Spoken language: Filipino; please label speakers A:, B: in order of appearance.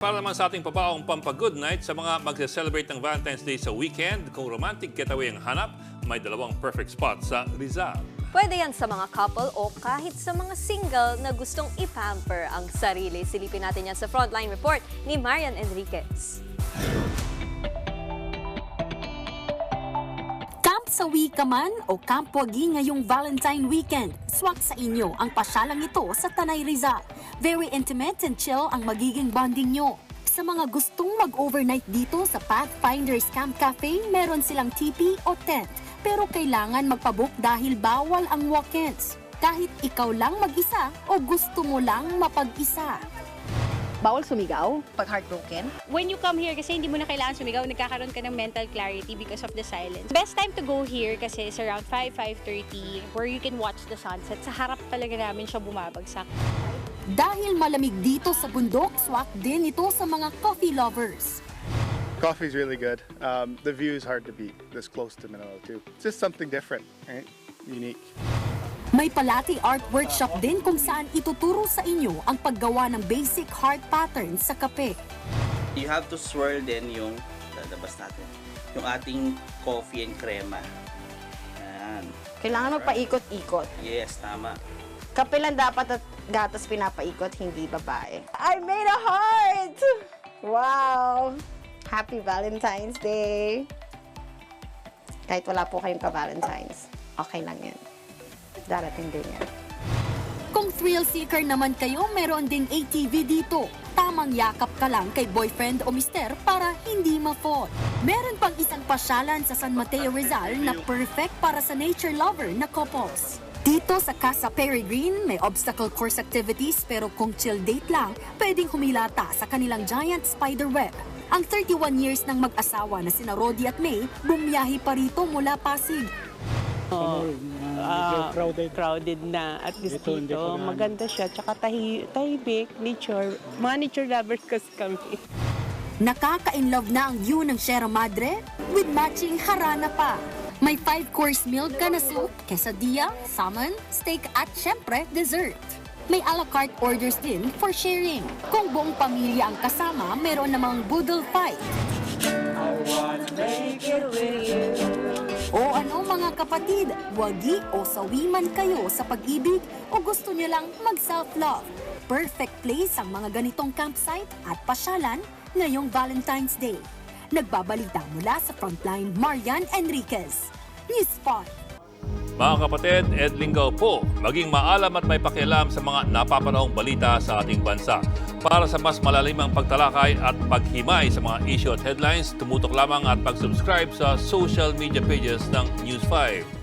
A: Para naman sa ating papaong pampa-good night sa mga magse-celebrate ng Valentine's Day sa weekend, kung romantic getaway ang hanap, may dalawang perfect spot sa Rizal.
B: Pwede yan sa mga couple o kahit sa mga single na gustong ipamper ang sarili. Silipin natin yan sa Frontline Report ni Marian Enriquez.
C: Camp sa Wika man o Camp Wagi ngayong Valentine weekend, swak sa inyo ang pasyalang ito sa Tanay Rizal. Very intimate and chill ang magiging bonding nyo. Sa mga gustong mag-overnight dito sa Pathfinders Camp Cafe, meron silang tipi o tent. Pero kailangan magpabook dahil bawal ang walk-ins. Kahit ikaw lang mag-isa o gusto mo lang mapag-isa.
D: Bawal sumigaw pag heartbroken?
E: When you come here, kasi hindi mo na kailangan sumigaw, nagkakaroon ka ng mental clarity because of the silence. Best time to go here kasi is around 5:30 where you can watch the sunset. Sa harap talaga namin siya bumabagsak.
C: Dahil malamig dito sa bundok, swak din ito sa mga coffee lovers.
F: Coffee's really good. The view is hard to beat this close to Manila too. It's just something different, right? Unique.
C: May palati art workshop din kung saan ituturo sa inyo ang paggawa ng basic heart pattern sa kape.
G: You have to swirl din yung, lalabas natin, yung ating coffee and crema. Yan.
D: Kailangan magpaikot-ikot.
G: Yes, tama.
D: Kape lang dapat at gatas pinapaikot, hindi babae. I made a heart! Wow! Happy Valentine's Day! Kahit wala po kayong ka-Valentine's, okay lang yan. Darating din yan.
C: Kung thrill seeker naman kayo, meron ding ATV dito. Tamang yakap ka lang kay boyfriend o mister para hindi ma-fall. Meron pang isang pasyalan sa San Mateo Rizal na perfect para sa nature lover na couples. Dito sa Casa Peregrine, may obstacle course activities pero kung chill date lang, pwedeng humilata sa kanilang giant spider web. Ang 31 years ng mag-asawa na sina Rodi at May, bumiyahi pa rito mula Pasig.
H: Crowded na at least dito. Maganda siya, tsaka tahimik, nature. Mga nature lovers kasi kami.
C: Nakaka-inlove na ang view ng Sierra Madre with matching harana pa. May 5-course meal ka na soup, quesadilla, salmon, steak at syempre dessert. May a la carte orders din for sharing. Kung buong pamilya ang kasama, meron namang boodle fight. O ano mga kapatid, wagi o sawiman kayo sa pag-ibig o gusto niyo lang mag-self-love. Perfect place ang mga ganitong campsite at pasyalan ngayong Valentine's Day. Nagbabalita mula sa Frontline, Marian Enriquez. News Spot.
A: Mga kapatid, Ed Lingaw po, maging maalam at may pakialam sa mga napapanahong balita sa ating bansa. Para sa mas malalimang pagtalakay at paghimay sa mga issue at headlines, tumutok lamang at pag-subscribe sa social media pages ng News 5.